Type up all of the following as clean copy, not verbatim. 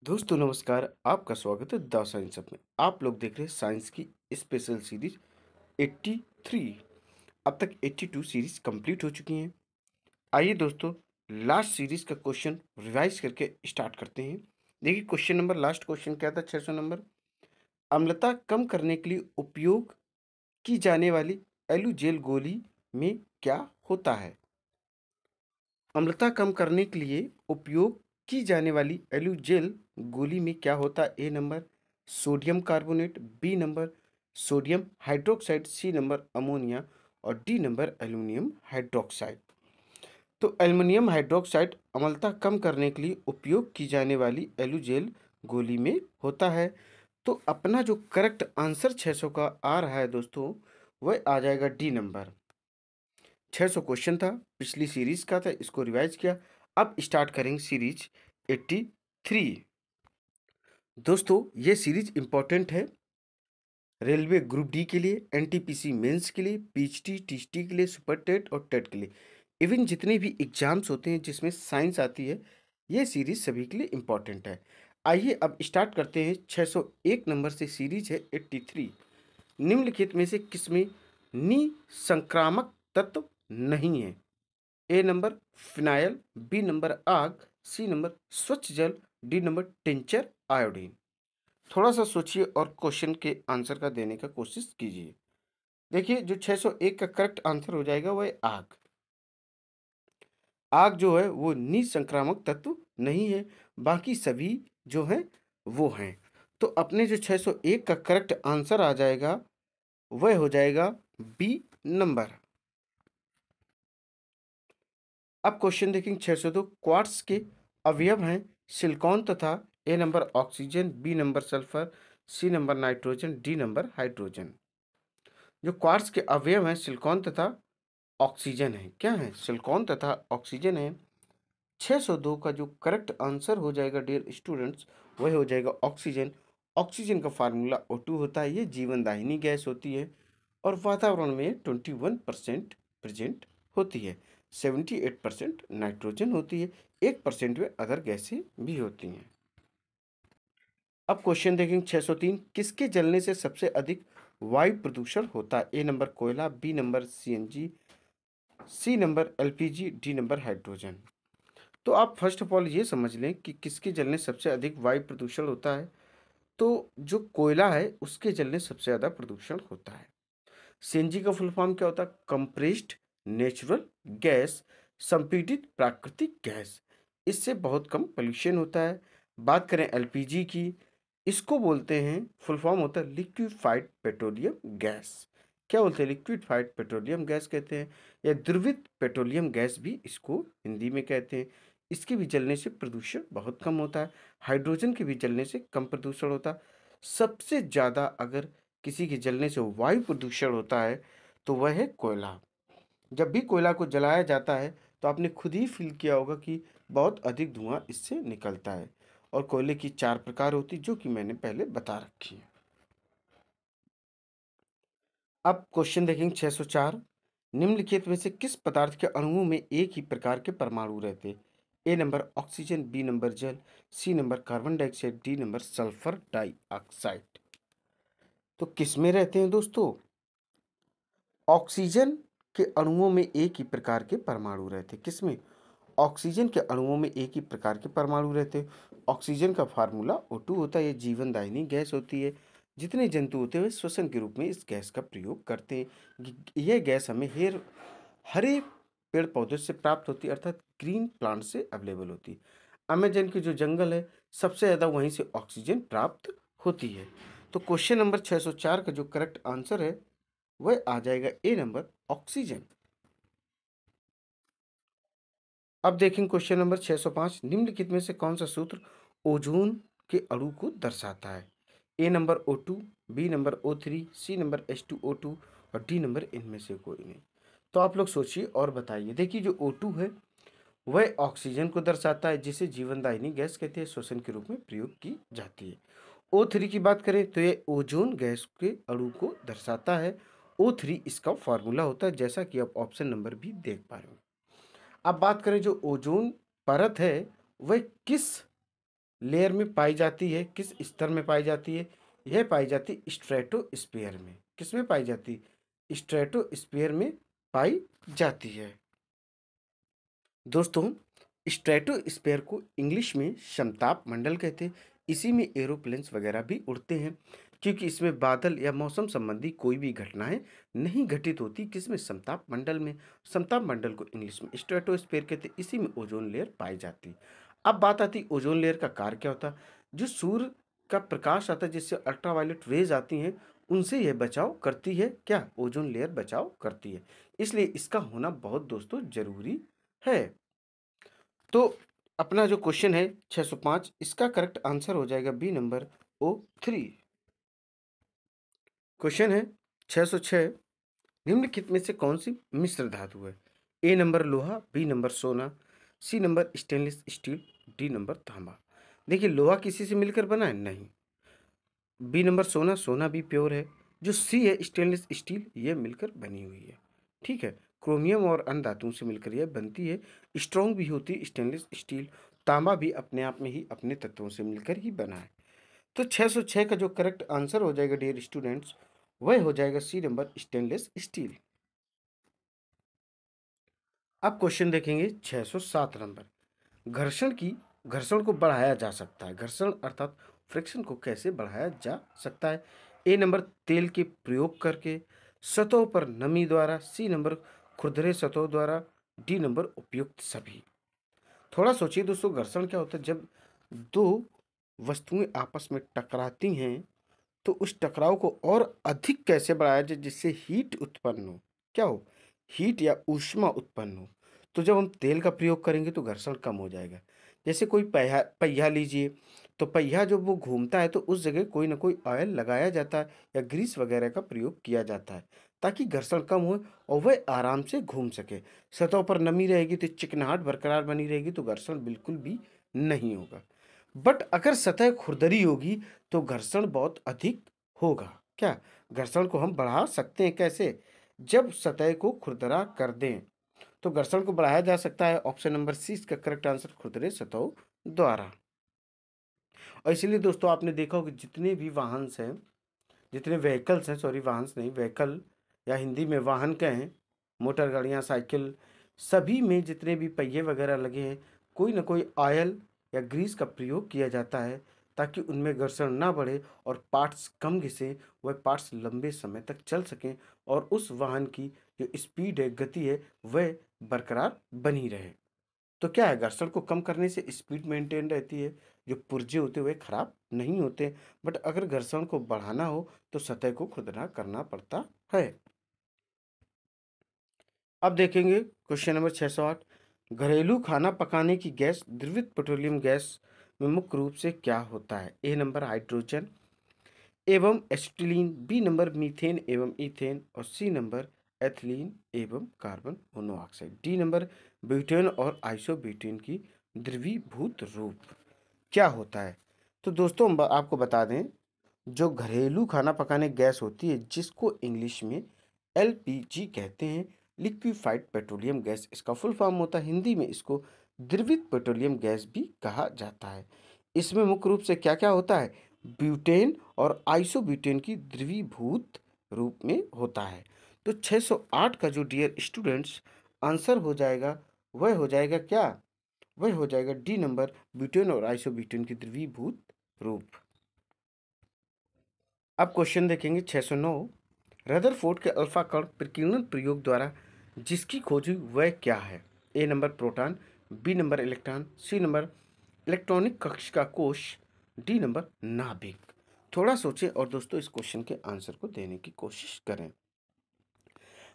दोस्तों नमस्कार, आपका स्वागत है द साइंस अप में। आप लोग देख रहे हैं साइंस की स्पेशल सीरीज 83। अब तक 82 सीरीज कंप्लीट हो चुकी हैं। आइए दोस्तों, लास्ट सीरीज का क्वेश्चन रिवाइज करके स्टार्ट करते हैं। देखिए क्वेश्चन नंबर, लास्ट क्वेश्चन क्या था, 600 नंबर। अम्लता कम करने के लिए उपयोग की जाने वाली एलुजेल गोली में क्या होता है? अम्लता कम करने के लिए उपयोग की जाने वाली एलुजेल गोली में क्या होता है? A number sodium carbonate, B number sodium hydroxide, C number ammonia और डी नंबर एल्युमिनियम हाइड्रोक्साइड। तो एल्युमिनियम हाइड्रोक्साइड अम्लता कम करने के लिए उपयोग की जाने वाली एलुजेल गोली में होता है। तो अपना जो करेक्ट आंसर 600 का आ रहा है दोस्तों, वह आ जाएगा डी नंबर। 600 क्वेश्चन था, पिछली सीरीज का था, इसको रिवाइज किया। अब स्टार्ट करेंगे सीरीज 83। दोस्तों ये सीरीज इंपॉर्टेंट है रेलवे ग्रुप डी के लिए, एनटीपीसी मेंस के लिए, पीएचडी टीएचडी के लिए, सुपर टेट और टेट के लिए। इवन जितने भी एग्जाम्स होते हैं जिसमें साइंस आती है, ये सीरीज सभी के लिए इंपॉर्टेंट है। आइए अब स्टार्ट करते हैं। 601 नंबर से सीरीज है 83। निम्नलिखित में से किसमें निसंक्रामक तत्व नहीं है? A number phenyl, B number आग, सी नंबर स्वच्छ जल, डी नंबर टिंचर आयोडीन। थोड़ा सा सोचिए और क्वेश्चन के आंसर का देने का कोशिश कीजिए। देखिए जो 601 का करेक्ट आंसर हो जाएगा वह आग। आग जो है वो निसंक्रामक तत्व नहीं है, बाकी सभी जो हैं वो हैं। तो अपने जो 601 का करेक्ट आंसर आ जाएगा वह हो जाएगा बी नंबर। अब क्वेश्चन देखेंगे 602। क्वार्ट्स के अवयव हैं सिलिकॉन तथा A number oxygen, B number sulphur, C number nitrogen, D number hydrogen. जो क्वार्ट्स के अवयव हैं सिलिकॉन तथा ऑक्सीजन है। क्या है? सिलिकॉन तथा ऑक्सीजन है। 602 का जो करेक्ट आंसर हो जाएगा डियर स्टूडेंट्स, वह हो जाएगा ऑक्सीजन। ऑक्सीजन का फार्मूला O2 होता है। ये जीवनदायिनी गैस होती है और वातावरण में 21% प्रेजेंट होती है। 78% नाइट्रोजन होती है, 1% में अदर गैसें भी होती हैं। अब क्वेश्चन देखेंगे 603। किसके जलने से सबसे अधिक वायु प्रदूषण होता है? ए नंबर कोयला, B number CNG, C number LPG, D number hydrogen. तो आप फर्स्ट ऑफ ऑल ये समझ लें कि किसके जलने सबसे अधिक वायु प्रदूषण होता है। तो जो कोयला है उसके जलने सबसे ज़्यादा प्रदूषण होता है। सीएनजी का फुल फॉर्म क्या होता है? कंप्रेस्ड नेचुरल गैस, संपीड़ित प्राकृतिक गैस। इससे बहुत कम पोल्यूशन होता है। बात करें एलपीजी की, इसको बोलते हैं, फुल फॉर्म होता है लिक्विफाइड पेट्रोलियम गैस। क्या बोलते हैं? लिक्विफाइड पेट्रोलियम गैस कहते हैं, या द्रवित पेट्रोलियम गैस भी इसको हिंदी में कहते हैं। इसके भी जलने से प्रदूषण बहुत कम होता है। हाइड्रोजन के भी जलने से कम प्रदूषण होता है। सबसे ज़्यादा अगर किसी के जलने से वायु प्रदूषण होता है तो वह है कोयला। जब भी कोयला को जलाया जाता है तो आपने खुद ही फील किया होगा कि बहुत अधिक धुआं इससे निकलता है। और कोयले की 4 प्रकार होती जो कि मैंने पहले बता रखी है। अब क्वेश्चन देखेंगे 604। निम्नलिखित में से किस पदार्थ के अणुओं में एक ही प्रकार के परमाणु रहते हैं? A number oxygen, B number जल, C number carbon dioxide, D number sulphur dioxide. तो किस में रहते हैं दोस्तों? ऑक्सीजन के अणुओं में एक ही प्रकार के परमाणु रहते हैं। किसमें? ऑक्सीजन के अणुओं में एक ही प्रकार के परमाणु रहते हैं। ऑक्सीजन का फार्मूला O2 होता है। ये जीवनदायिनी गैस होती है। जितने जंतु होते हैं वे श्वसन के रूप में इस गैस का प्रयोग करते हैं। यह गैस हमें हरे पेड़ पौधे से प्राप्त होती है, अर्थात ग्रीन प्लांट से अवेलेबल होती है। अमेजन के जो जंगल है सबसे ज़्यादा वहीं से ऑक्सीजन प्राप्त होती है। तो क्वेश्चन नंबर 604 का जो करेक्ट आंसर है वह आ जाएगा ए नंबर ऑक्सीजन। अब देखेंगे क्वेश्चन नंबर 605। निम्नलिखित में से कौन सा सूत्र ओजोन के अणु को दर्शाता है? A number O2, B number O3, C number H2O2 और डी नंबर इनमें से कोई नहीं। तो आप लोग सोचिए और बताइए। देखिए जो O2 है वह ऑक्सीजन को दर्शाता है, जिसे जीवनदायिनी गैस कहते हैं, श्वसन के रूप में प्रयोग की जाती है। O3 की बात करें तो ये ओजोन गैस के अणु को दर्शाता है। O3 इसका फॉर्मूला होता है, जैसा कि आप ऑप्शन नंबर भी देख पा रहे हो। अब बात करें जो ओजोन परत है वह किस लेयर में पाई जाती है? किस स्तर में पाई जाती है? यह पाई जाती है स्ट्रेटोस्फीयर में। किस में पाई जाती है? स्ट्रेटोस्फीयर में पाई जाती है। दोस्तों, स्ट्रेटोस्फीयर को इंग्लिश में समताप मंडल कहते हैं। इसी में एरोप्लेन्स वगैरह भी उड़ते हैं, क्योंकि इसमें बादल या मौसम संबंधी कोई भी घटनाएं नहीं घटित होती। किसमें? समताप मंडल में। समताप मंडल को इंग्लिश में स्ट्रेटोस्फीयर कहते हैं। इसी में ओजोन लेयर पाई जाती। अब बात आती ओजोन लेयर का कार्य क्या होता है। जो सूर्य का प्रकाश आता है, जिससे अल्ट्रावायलेट रेज आती हैं, उनसे यह बचाव करती है। क्या? ओजोन लेयर बचाव करती है। इसलिए इसका होना बहुत दोस्तों जरूरी है। तो अपना जो क्वेश्चन है 605, इसका करेक्ट आंसर हो जाएगा बी नंबर O3। क्वेश्चन है 606, निम्नलिखित में से कौन सी मिश्र धातु है? ए नंबर लोहा, बी नंबर सोना, C number stainless steel, D number तांबा। देखिए, लोहा किसी से मिलकर बना है? नहीं। बी नंबर सोना, सोना भी प्योर है। जो सी है स्टेनलेस स्टील, ये मिलकर बनी हुई है। ठीक है। क्रोमियम और अन्य धातुओं से मिलकर यह बनती है। स्ट्रॉन्ग भी होती है स्टेनलेस स्टील। तांबा भी अपने आप में ही अपने तत्वों से मिलकर ही बना है। तो 606 का जो करेक्ट आंसर हो जाएगा डियर स्टूडेंट्स, वह हो जाएगा सी नंबर स्टेनलेस स्टील। अब क्वेश्चन देखेंगे 607 नंबर। घर्षण को बढ़ाया जा सकता है। घर्षण अर्थात फ्रिक्शन को कैसे बढ़ाया जा सकता है? ए नंबर तेल के प्रयोग करके, सतहों पर नमी द्वारा, सी नंबर खुरदरे सतहों द्वारा, डी नंबर उपयुक्त सभी। थोड़ा सोचिए दोस्तों, घर्षण क्या होता है? जब दो वस्तुएं आपस में टकराती हैं, तो उस टकराव को और अधिक कैसे बढ़ाया जाए जिससे हीट उत्पन्न हो। क्या हो? हीट या ऊष्मा उत्पन्न हो। तो जब हम तेल का प्रयोग करेंगे तो घर्षण कम हो जाएगा। जैसे कोई पहिया पहिया लीजिए, तो पहिया जब वो घूमता है तो उस जगह कोई ना कोई ऑयल लगाया जाता है या ग्रीस वगैरह का प्रयोग किया जाता है, ताकि घर्षण कम हो और वह आराम से घूम सके। सतह पर नमी रहेगी तो चिकनाहट बरकरार बनी रहेगी, तो घर्षण बिल्कुल भी नहीं होगा। बट अगर सतह खुरदरी होगी तो घर्षण बहुत अधिक होगा। क्या? घर्षण को हम बढ़ा सकते हैं कैसे? जब सतह को खुरदरा कर दें तो घर्षण को बढ़ाया जा सकता है। ऑप्शन नंबर सी इसका करेक्ट आंसर, खुरदरे सतहों द्वारा। और इसीलिए दोस्तों आपने देखा होगा जितने भी वाहन हैं, जितने व्हीकल्स हैं, सॉरी वाहन नहीं, व्हीकल या हिंदी में वाहन कहें, मोटर गाड़ियाँ, साइकिल, सभी में जितने भी पहिए वगैरह लगे हैं, कोई ना कोई ऑयल या ग्रीस का प्रयोग किया जाता है, ताकि उनमें घर्षण ना बढ़े और पार्ट्स कम घिसे, वह पार्ट्स लंबे समय तक चल सकें और उस वाहन की जो स्पीड है, गति है, वह बरकरार बनी रहे। तो क्या है, घर्षण को कम करने से स्पीड मेंटेन रहती है, जो पुर्जे होते हुए खराब नहीं होते। बट अगर घर्षण को बढ़ाना हो तो सतह को खुरदरा करना पड़ता है। अब देखेंगे क्वेश्चन नंबर 608, घरेलू खाना पकाने की गैस द्रवित पेट्रोलियम गैस में मुख्य रूप से क्या होता है? ए नंबर हाइड्रोजन एवं एसिटिलीन, बी नंबर मीथेन एवं ईथेन, और सी नंबर एथिलीन एवं carbon monoxide, D number butane और आइसोब्यूटेन की द्रवीभूत रूप। क्या होता है? तो दोस्तों हम आपको बता दें, जो घरेलू खाना पकाने गैस होती है, जिसको इंग्लिश में LPG कहते हैं, लिक्विफाइड पेट्रोलियम गैस इसका फुल फॉर्म होता है। हिंदी में इसको द्रवित पेट्रोलियम गैस भी कहा जाता है। इसमें मुख्य रूप से क्या क्या होता है? ब्यूटेन और आइसोब्यूटेन की द्रवीभूत रूप में होता है। तो 608 का जो डियर स्टूडेंट्स आंसर हो जाएगा, वह हो जाएगा क्या? वह हो जाएगा डी नंबर, ब्यूटेन और आइसोब्यूटेन की द्रवीभूत रूप। अब क्वेश्चन देखेंगे 609, रदरफोर्ड के अल्फा कण प्रकीर्णन प्रयोग द्वारा जिसकी खोज हुई वह क्या है? A number proton, B number electron, C number electronic कक्ष का कोश, डी नंबर नाभिक। थोड़ा सोचें और दोस्तों इस क्वेश्चन के आंसर को देने की कोशिश करें।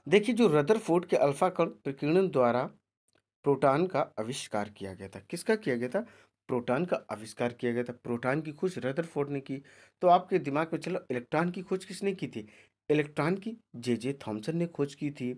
देखिए, जो रदरफोर्ड के अल्फा कण प्रकीर्णन द्वारा प्रोटॉन का आविष्कार किया गया था। किसका किया गया था? प्रोटॉन का आविष्कार किया गया था। प्रोटॉन की खोज रदरफोर्ड ने की। तो आपके दिमाग में चलो, इलेक्ट्रॉन की खोज किसने की थी? इलेक्ट्रॉन की जे थॉमसन ने खोज की थी।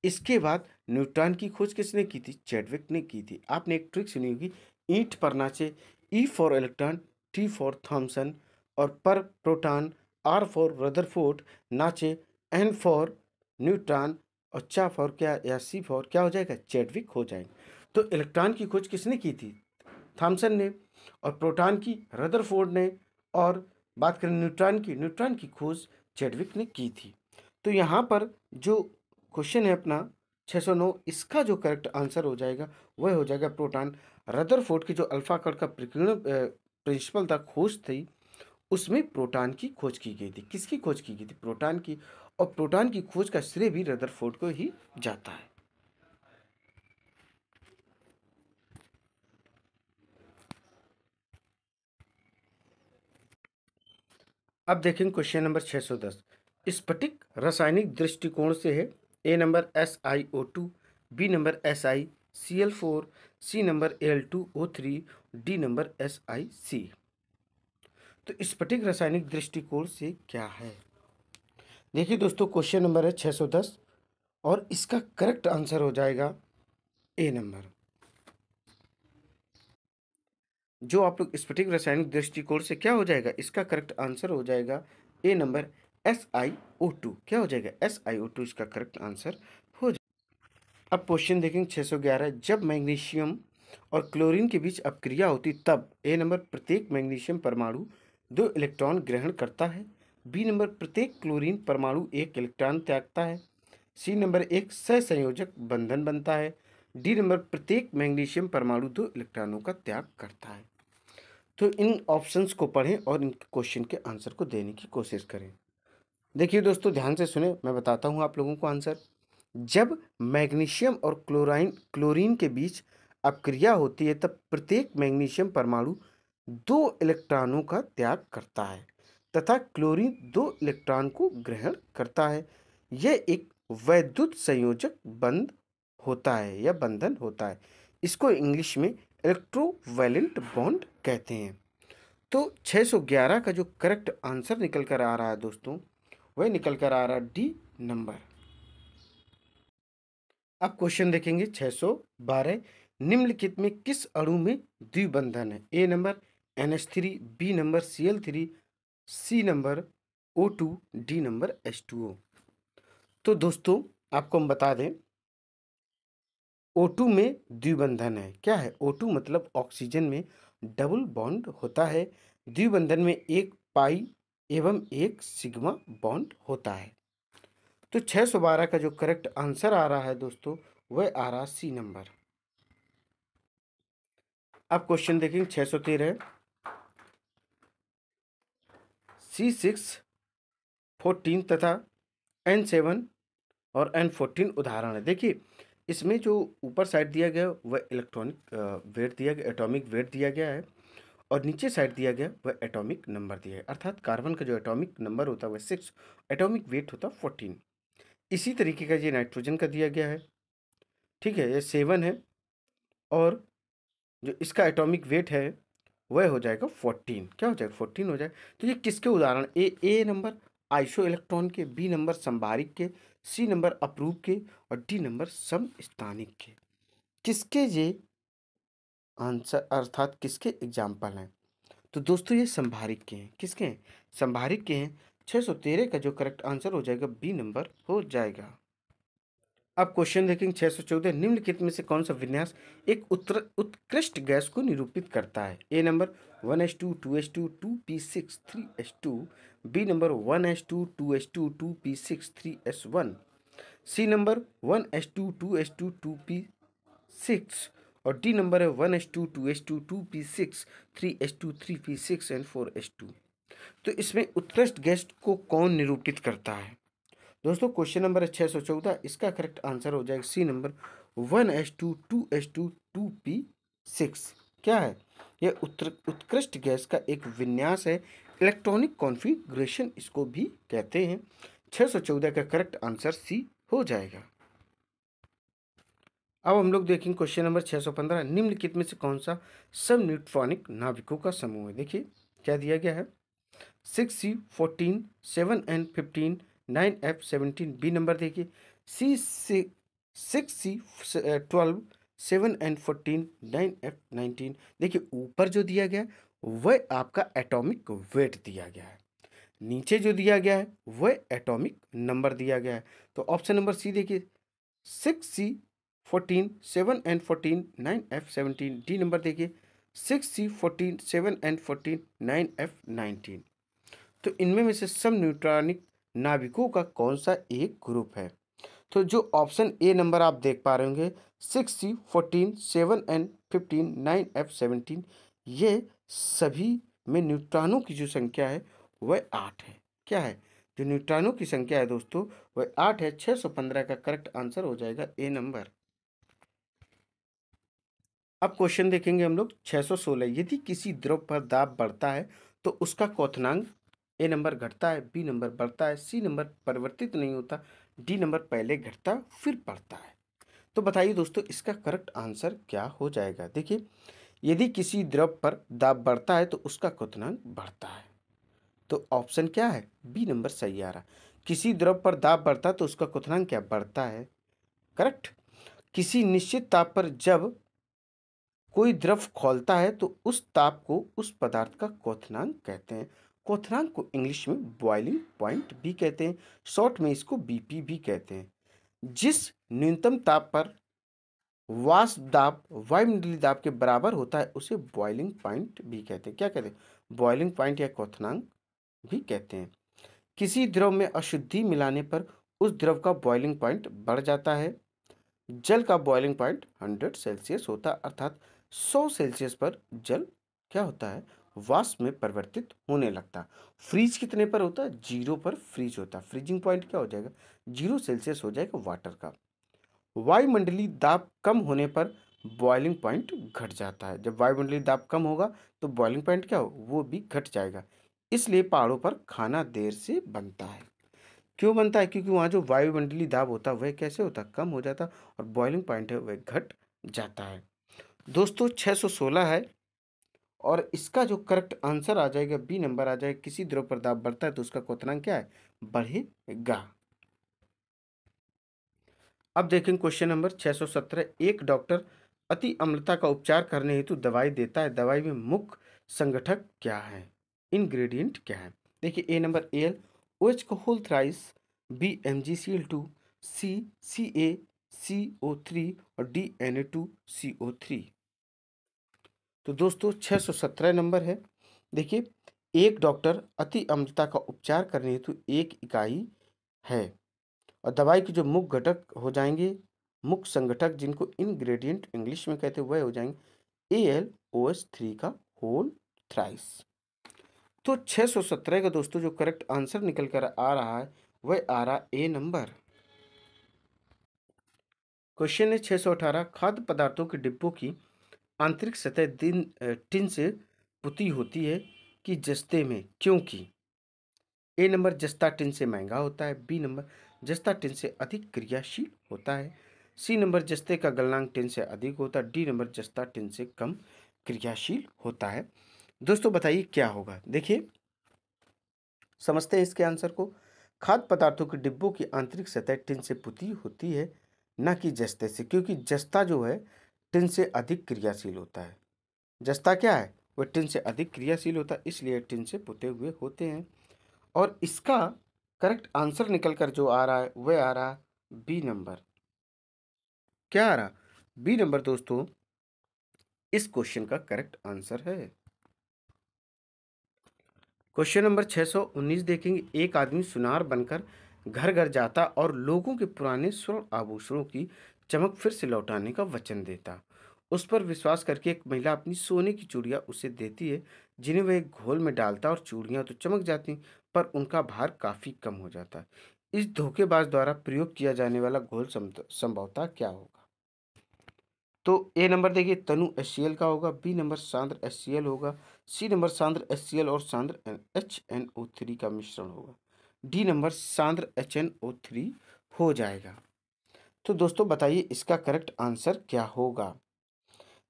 इसके बाद न्यूट्रॉन की खोज किसने की थी? चैडविक ने की थी। आपने एक ट्रिक सुनी होगी, ईंट पर नाचे, E for electron, T for Thomson, और पर प्रोटॉन, आर फॉर रदरफोर्ड, नाचे, एन फॉर न्यूट्रॉन, और चा फॉर क्या, या सी फॉर क्या हो जाएगा? चैडविक हो जाएगा। तो इलेक्ट्रॉन की खोज किसने की थी? थॉमसन ने। और प्रोटॉन की रदरफोर्ड ने, और बात करें न्यूट्रॉन की खोज चैडविक ने की थी। तो यहाँ पर जो क्वेश्चन है अपना 609, इसका जो करेक्ट आंसर हो जाएगा वह हो जाएगा प्रोटॉन। रदरफोर्ड की जो अल्फा कण का प्रकीर्णन प्रिंसिपल था, खोज थी, उसमें प्रोटॉन की खोज की गई थी। किसकी खोज की गई थी? प्रोटॉन की। और प्रोटॉन की खोज का श्रेय भी रदरफोर्ड को ही जाता है। अब देखेंगे क्वेश्चन नंबर 610। स्फटिक रासायनिक दृष्टिकोण से है। A number SiO2, B number SiCl4, C number Al2O3, D number SiC। तो स्फटिक रासायनिक दृष्टिकोण से क्या है? देखिए दोस्तों, क्वेश्चन नंबर है 610 और इसका करेक्ट आंसर हो जाएगा ए नंबर। जो आप लोग स्फटिक रासायनिक दृष्टिकोण से क्या हो जाएगा, इसका करेक्ट आंसर हो जाएगा ए नंबर SiO2। क्या हो जाएगा? SiO2 इसका करेक्ट आंसर हो जाएगा। अब क्वेश्चन देखेंगे 611। जब मैग्नीशियम और क्लोरीन के बीच अपक्रिया होती तब ए नंबर प्रत्येक मैग्नीशियम परमाणु 2 इलेक्ट्रॉन ग्रहण करता है, बी नंबर प्रत्येक क्लोरीन परमाणु 1 इलेक्ट्रॉन त्यागता है, सी नंबर एक सहसंयोजक बंधन बनता है, डी नंबर प्रत्येक मैग्नीशियम परमाणु 2 इलेक्ट्रॉनों का त्याग करता है। तो इन ऑप्शंस को पढ़ें और इन क्वेश्चन के आंसर को देने की कोशिश करें। देखिए दोस्तों, ध्यान से सुने, मैं बताता हूँ आप लोगों को आंसर। जब मैग्नीशियम और क्लोरीन के बीच अपक्रिया होती है तब प्रत्येक मैग्नीशियम परमाणु 2 इलेक्ट्रॉनों का त्याग करता है तथा क्लोरीन 2 इलेक्ट्रॉन को ग्रहण करता है। यह एक वैद्युत संयोजक बंध होता है या बंधन होता है। इसको इंग्लिश में इलेक्ट्रोवैलेंट बॉन्ड कहते हैं। तो 611 का जो करेक्ट आंसर निकल कर आ रहा है दोस्तों, वह निकल कर आ रहा है डी नंबर। अब क्वेश्चन देखेंगे 612। निम्नलिखित में किस अणु में द्विबंधन है? A number NH3, B number Cl3, C number O2, D number H2O। तो दोस्तों आपको हम बता दें, O2 में द्विबंधन है। क्या है? O2 मतलब ऑक्सीजन में डबल बॉन्ड होता है। द्विबंधन में एक पाई एवं एक सिग्मा बॉन्ड होता है। तो 612 का जो करेक्ट आंसर आ रहा है दोस्तों, वह आ रहा सी नंबर। अब क्वेश्चन देखेंगे 613। C614 तथा N7 और N14 उदाहरण है। देखिए, इसमें जो ऊपर साइड दिया गया वह इलेक्ट्रॉनिक वेट दिया गया, एटॉमिक वेट दिया गया है, और नीचे साइड दिया गया वह एटॉमिक नंबर दिया है। अर्थात कार्बन का जो एटॉमिक नंबर होता है वह 6, एटॉमिक वेट होता है 14। इसी तरीके का ये नाइट्रोजन का दिया गया है। ठीक है, ये 7 है, और जो इसका एटॉमिक वेट है वह हो जाएगा 14। क्या हो जाएगा? 14 हो जाएगा। तो ये किसके उदाहरण? ए नंबर आइसो इलेक्ट्रॉन के, बी नंबर संभारिक के, सी नंबर अपरूप के, और डी नंबर समस्थानिक के। किसके ये आंसर, अर्थात किसके एग्जाम्पल हैं? तो दोस्तों ये संभारिक के हैं। किसके हैं? संभारिक के हैं। 613 का जो करेक्ट आंसर हो जाएगा बी नंबर हो जाएगा। अब क्वेश्चन देखेंगे 614। निम्नलिखित में से कौन सा विन्यास एक उत्कृष्ट गैस को निरूपित करता है? A number 1s2 2s2 2p6 3s2, B number 1s2 2s2 2p6 3s1, C number 1s2 2s2 2p6, और डी नंबर है 1s2 2s2 2p6 3s2 3p6 and 4s2। तो इसमें उत्कृष्ट गैस को कौन निरूपित करता है? दोस्तों क्वेश्चन नंबर है 614। इसका करेक्ट आंसर हो जाएगा सी नंबर 1s2 2s2 2p6। क्या है? यह उत्कृष्ट गैस का एक विन्यास है, इलेक्ट्रॉनिक कॉन्फ़िगरेशन इसको भी कहते हैं। 614 का करेक्ट आंसर सी हो जाएगा। अब हम लोग देखेंगे क्वेश्चन नंबर 615। निम्नलिखित में से कौन सा सब न्यूट्रॉनिक नाविकों का समूह है? देखिए क्या दिया गया है। 6C14, 7N15, 9F17। B number देखिए C6C12, 7N14, 9F19। देखिए ऊपर जो दिया गया है वह आपका एटॉमिक वेट दिया गया है, नीचे जो दिया गया है वह एटॉमिक नंबर दिया गया है। तो ऑप्शन नंबर सी देखिए 6C14, 7N14, 9F17। D number देखिए 6C14 7N14 9F19। तो इनमें में से सब न्यूट्रॉनिक नाविकों का कौन सा एक ग्रुप है? तो जो ऑप्शन ए नंबर आप देख पा रहे होंगे 6C14 7N15 9F17, ये सभी में न्यूट्रॉनों की जो संख्या है वह 8 है। क्या है? जो न्यूट्रॉनों की संख्या है दोस्तों वह 8 है। 615 का करेक्ट आंसर हो जाएगा ए नंबर। अब क्वेश्चन देखेंगे हम लोग 616। यदि किसी द्रव पर दाब बढ़ता है तो उसका क्वथनांक ए नंबर घटता है, बी नंबर बढ़ता है, सी नंबर परिवर्तित नहीं होता, डी नंबर पहले घटता फिर बढ़ता है। तो बताइए दोस्तों इसका करेक्ट आंसर क्या हो जाएगा? देखिए, यदि किसी द्रव पर दाब बढ़ता है तो उसका क्वथनांक बढ़ता है। तो ऑप्शन क्या है? बी नंबर सही आ रहा। किसी द्रव पर दाब बढ़ता है तो उसका क्वथनांक क्या बढ़ता है? करेक्ट। किसी निश्चित ताप पर जब कोई द्रव खौलता है तो उस ताप को उस पदार्थ का क्वथनांक कहते हैं। क्वथनांक को इंग्लिश में बॉइलिंग पॉइंट भी कहते हैं, शॉर्ट में इसको बीपी भी कहते हैं। जिस न्यूनतम ताप पर वाष्प दाब वायुमंडलीय दाब के बराबर होता है उसे बॉइलिंग पॉइंट भी कहते हैं। क्या कहते हैं? बॉइलिंग पॉइंट या क्वथनांक भी कहते हैं। किसी द्रव में अशुद्धि मिलाने पर उस द्रव का बॉइलिंग पॉइंट बढ़ जाता है। जल का बॉइलिंग पॉइंट 100 सेल्सियस होता है, अर्थात 100 सेल्सियस पर जल क्या होता है? वाष्प में परिवर्तित होने लगता है। फ्रीज कितने पर होता है? 0 पर फ्रीज होता है। फ्रीजिंग पॉइंट क्या हो जाएगा? 0 सेल्सियस हो जाएगा वाटर का। वायुमंडलीय दाब कम होने पर बॉइलिंग पॉइंट घट जाता है। जब वायुमंडलीय दाब कम होगा तो बॉइलिंग पॉइंट क्या हो? वो भी घट जाएगा। इसलिए पहाड़ों पर खाना देर से बनता है। क्यों बनता है? क्योंकि वहाँ जो वायुमंडलीय दाब होता है वह कैसे होता है? कम हो जाता है और बॉइलिंग पॉइंट है वह घट जाता है। दोस्तों 616 है और इसका जो करेक्ट आंसर आ जाएगा बी नंबर आ जाएगा। किसी द्रव पर दाब बढ़ता है तो उसका क्वथनांक क्या है? बढ़ेगा। अब देखें क्वेश्चन नंबर 617। एक डॉक्टर अति अम्लता का उपचार करने हेतु दवाई देता है। दवाई में मुख्य संगठक क्या है? इंग्रेडिएंट क्या है? देखिए, ए नंबर एल OH को होल थ्राइस, बी MgCl2, सी CaCO3 और डी Na2CO3। तो दोस्तों 617 नंबर है। देखिए, एक डॉक्टर अति अम्लता का उपचार करने हेतु एक इकाई है और दवाई के जो मुख्य घटक हो जाएंगे, मुख्य संगठक जिनको इंग्रेडिएंट इंग्लिश में कहते हैं, वह हो जाएंगे AlOH3 का होल थ्राइस। तो 617 का दोस्तों जो करेक्ट आंसर निकल कर आ रहा है वह आ रहा ए नंबर। क्वेश्चन है 618। खाद्य पदार्थों के डिब्बों की आंतरिक सतह टिन से पुती होती है कि जस्ते में, क्योंकि ए नंबर जस्ता टिन से महंगा होता है, बी नंबर जस्ता टिन से अधिक क्रियाशील होता है, सी नंबर जस्ते का गलनांक टिन से अधिक होता है, डी नंबर जस्ता टिन से कम क्रियाशील होता है। दोस्तों बताइए क्या होगा? देखिए, समझते हैं इसके आंसर को। खाद्य पदार्थों के डिब्बों की आंतरिक सतह टिन से पुती होती है, न कि जस्ते से, क्योंकि जस्ता जो है टिन से अधिक क्रियाशील होता है। जस्ता क्या है? वह टिन से अधिक क्रियाशील होता है, इसलिए टिन से पुते हुए होते हैं। और इसका करेक्ट आंसर निकल कर जो आ रहा है वह आ रहा बी नंबर। क्या आ रहा? बी नंबर दोस्तों इस क्वेश्चन का करेक्ट आंसर है। क्वेश्चन नंबर 619 देखेंगे। एक आदमी सुनार बनकर घर घर जाता और लोगों के पुराने स्वर्ण आभूषणों की चमक फिर से लौटाने का वचन देता। उस पर विश्वास करके एक महिला अपनी सोने की चूड़ियां उसे देती है, जिन्हें वह एक घोल में डालता और चूड़ियां तो चमक जाती पर उनका भार काफी कम हो जाता है। इस धोखेबाज द्वारा प्रयोग किया जाने वाला घोल संभवतः क्या होगा? तो ए नंबर देखिए तनु HCl का होगा, बी नंबर सांद्र HCl होगा, सी नंबर सांद्र HCl और सांद्र HNO3 का मिश्रण होगा, डी नंबर सांद्र HNO3 हो जाएगा। तो दोस्तों बताइए इसका करेक्ट आंसर क्या होगा?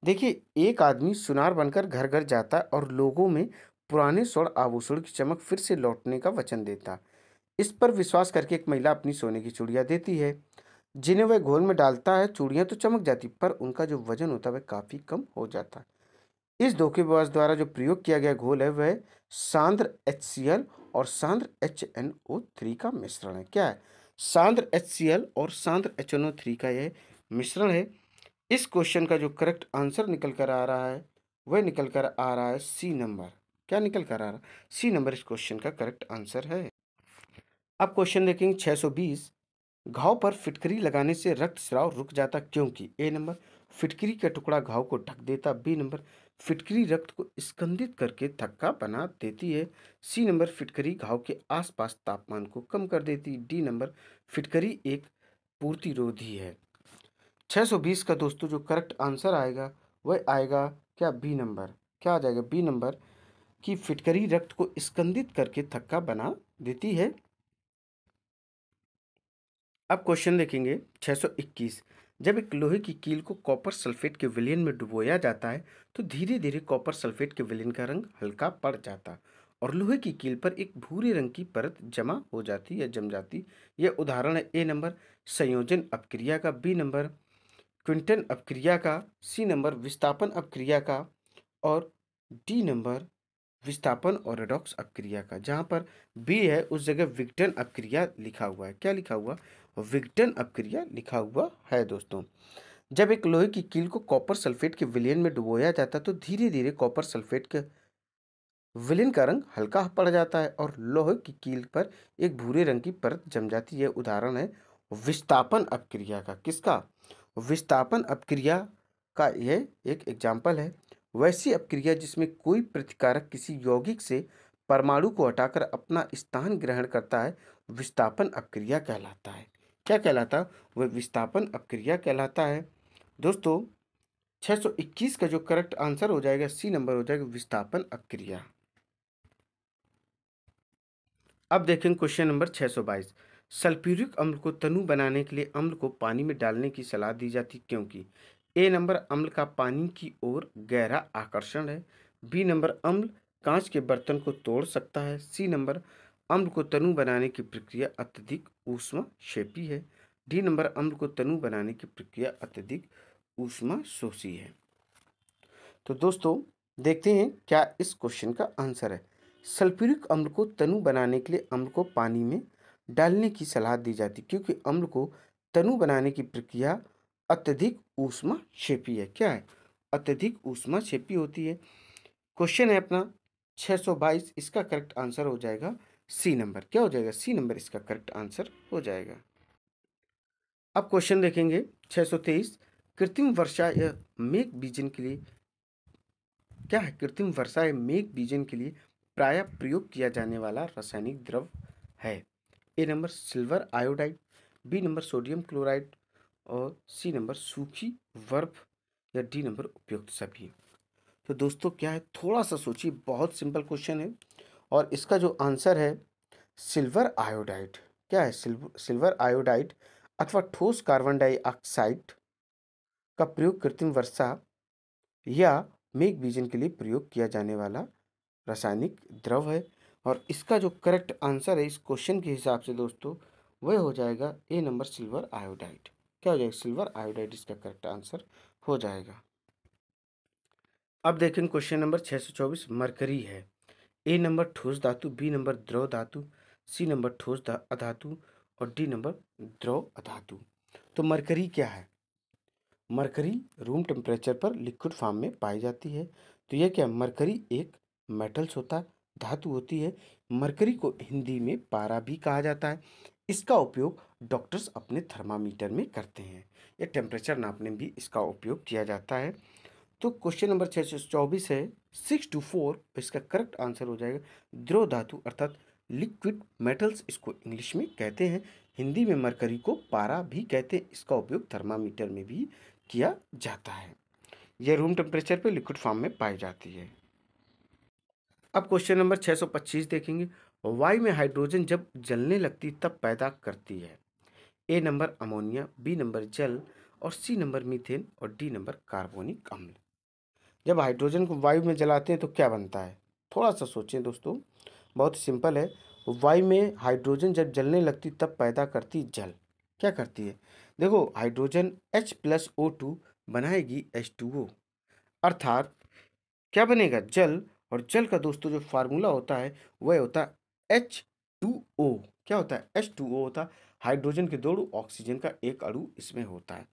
देखिए, एक आदमी सुनार बनकर घर घर जाता और लोगों में पुराने स्वर्ण आभूषण की चमक फिर से लौटने का वचन देता। इस पर विश्वास करके एक महिला अपनी सोने की चूड़ियां देती है, जिन्हें वह घोल में डालता है। चूड़ियां तो चमक जाती पर उनका जो वजन होता है वह काफी कम हो जाता है। इस धोखेबाज द्वारा जो प्रयोग किया गया घोल है वह सांद्र HCl और सांद्र HNO3 का मिश्रण है। क्या है? सांद्र HCl और सांद्र HNO3 का यह मिश्रण है। इस क्वेश्चन का जो करेक्ट आंसर निकल कर आ रहा है वह निकल कर आ रहा है सी नंबर। क्या निकल कर आ रहा है? सी नंबर इस क्वेश्चन का करेक्ट आंसर है। अब क्वेश्चन देखेंगे 620। घाव पर फिटकरी लगाने से रक्तस्राव रुक जाता क्योंकि ए नंबर फिटकरी का टुकड़ा घाव को ढक देता, बी नंबर फिटकरी रक्त को स्कंदित करके थक्का बना देती है, सी नंबर फिटकरी घाव के आसपास तापमान को कम कर देती, डी नंबर फिटकरी एक पूर्तिरोधी है। 620 का दोस्तों जो करेक्ट आंसर आएगा वह आएगा क्या? B number. क्या आ जाएगा? बी नंबर की फिटकरी रक्त को स्कंदित करके थक्का बना देती है। अब क्वेश्चन देखेंगे 621। जब एक लोहे की कील को कॉपर सल्फेट के विलयन में डुबोया जाता है तो धीरे धीरे कॉपर सल्फेट के विलयन का रंग हल्का पड़ जाता और लोहे की कील पर एक भूरे रंग की परत जमा हो जाती या जम जाती। यह उदाहरण है ए नंबर संयोजन अपक्रिया का, बी नंबर क्विंटन अपक्रिया का, सी नंबर विस्थापन अपक्रिया का और डी नंबर विस्थापन और रेडॉक्स अपक्रिया का। जहां पर बी है उस जगह विघटन अपक्रिया लिखा हुआ है। क्या लिखा हुआ? विघटन अपक्रिया लिखा हुआ है दोस्तों। जब एक लोहे की कील को कॉपर सल्फेट के विलयन में डुबोया जाता है तो धीरे धीरे कॉपर सल्फेट के विलयन का रंग हल्का पड़ जाता है और लोहे की कील पर एक भूरे रंग की परत जम जाती है। उदाहरण है विस्थापन अपक्रिया का। किसका? विस्थापन अपक्रिया का यह एक एग्जाम्पल है। वैसी अपक्रिया जिसमें कोई प्रतिकारक किसी यौगिक से परमाणु को हटाकर अपना स्थान ग्रहण करता है विस्थापन अपक्रिया कहलाता है। क्या कहलाता है? वह विस्थापन अपक्रिया कहलाता है। दोस्तों 621 का जो करेक्ट आंसर हो जाएगा सी नंबर हो जाएगा विस्थापन अपक्रिया। अब देखें क्वेश्चन नंबर 622। सल्फ्यूरिक अम्ल को तनु बनाने के लिए अम्ल को पानी में डालने की सलाह दी जाती क्योंकि ए नंबर अम्ल का पानी की ओर गहरा आकर्षण है, बी नंबर अम्ल कांच के बर्तन को तोड़ सकता है, सी नंबर अम्ल को तनु बनाने की प्रक्रिया अत्यधिक ऊष्माक्षेपी है, डी नंबर अम्ल को तनु बनाने की प्रक्रिया अत्यधिक ऊष्माशोषी है। तो दोस्तों देखते हैं क्या इस क्वेश्चन का आंसर है। सल्फ्यूरिक अम्ल को तनु बनाने के लिए अम्ल को पानी में डालने की सलाह दी जाती क्योंकि अम्ल को तनु बनाने की प्रक्रिया अत्यधिक ऊष्माक्षेपी है। क्या है? अत्यधिक ऊष्माक्षेपी होती है। क्वेश्चन है अपना 622। इसका करेक्ट आंसर हो जाएगा सी नंबर। क्या हो जाएगा? सी नंबर इसका करेक्ट आंसर हो जाएगा। अब क्वेश्चन देखेंगे 623। कृत्रिम वर्षा या मेघ बीजन के लिए क्या है? कृत्रिम वर्षा या मेघ बीजन के लिए प्रायः प्रयोग किया जाने वाला रासायनिक द्रव है। A number silver iodide, B number sodium chloride और सी नंबर सूखी बर्फ या डी नंबर उपयुक्त सभी। तो दोस्तों क्या है? थोड़ा सा सोचिए, बहुत सिंपल क्वेश्चन है और इसका जो आंसर है सिल्वर आयोडाइड। क्या है? सिल्वर आयोडाइड अथवा ठोस कार्बन डाइऑक्साइड का प्रयोग कृत्रिम वर्षा या मेघ बीजन के लिए प्रयोग किया जाने वाला रासायनिक द्रव है और इसका जो करेक्ट आंसर है इस क्वेश्चन के हिसाब से दोस्तों वह हो जाएगा ए नंबर सिल्वर आयोडाइड। क्या हो जाएगा? सिल्वर आयोडाइड इसका करेक्ट आंसर हो जाएगा। अब देखें क्वेश्चन नंबर 624। मरकरी है ए नंबर ठोस धातु, बी नंबर द्रव धातु, सी नंबर ठोस अधातु और डी नंबर द्रव अधातु। तो मरकरी क्या है? मरकरी रूम टेम्परेचर पर लिक्विड फॉर्म में पाई जाती है। तो यह क्या? मरकरी एक मेटल्स होता है, धातु होती है। मरकरी को हिंदी में पारा भी कहा जाता है। इसका उपयोग डॉक्टर्स अपने थर्मामीटर में करते हैं या टेम्परेचर नापने में भी इसका उपयोग किया जाता है। तो क्वेश्चन नंबर 624 है 624। इसका करेक्ट आंसर हो जाएगा द्रव धातु अर्थात लिक्विड मेटल्स इसको इंग्लिश में कहते हैं। हिंदी में मरकरी को पारा भी कहते हैं। इसका उपयोग थर्मामीटर में भी किया जाता है। यह रूम टेम्परेचर पे लिक्विड फॉर्म में पाई जाती है। अब क्वेश्चन नंबर 625 देखेंगे। वायु में हाइड्रोजन जब जलने लगती तब पैदा करती है। A number ammonia, B number जल और सी नंबर मीथेन और डी नंबर कार्बोनिक अम्ल। जब हाइड्रोजन को वायु में जलाते हैं तो क्या बनता है? थोड़ा सा सोचें दोस्तों, बहुत सिंपल है। वायु में हाइड्रोजन जब जलने लगती तब पैदा करती जल। क्या करती है? देखो हाइड्रोजन H+O2 बनाएगी H2O अर्थात क्या बनेगा? जल। और जल का दोस्तों जो फार्मूला होता है वह होता है H2O। क्या होता है? H2O होता है। हाइड्रोजन के दो अणु, ऑक्सीजन का एक अणु इसमें होता है।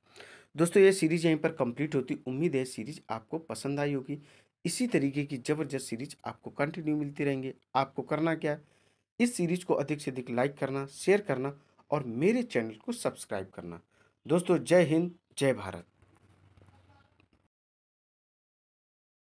दोस्तों ये सीरीज यहीं पर कंप्लीट होती। उम्मीद है सीरीज आपको पसंद आई होगी। इसी तरीके की ज़बरदस्त सीरीज आपको कंटिन्यू मिलती रहेंगे। आपको करना क्या है, इस सीरीज को अधिक से अधिक लाइक करना, शेयर करना और मेरे चैनल को सब्सक्राइब करना। दोस्तों, जय हिंद, जय भारत।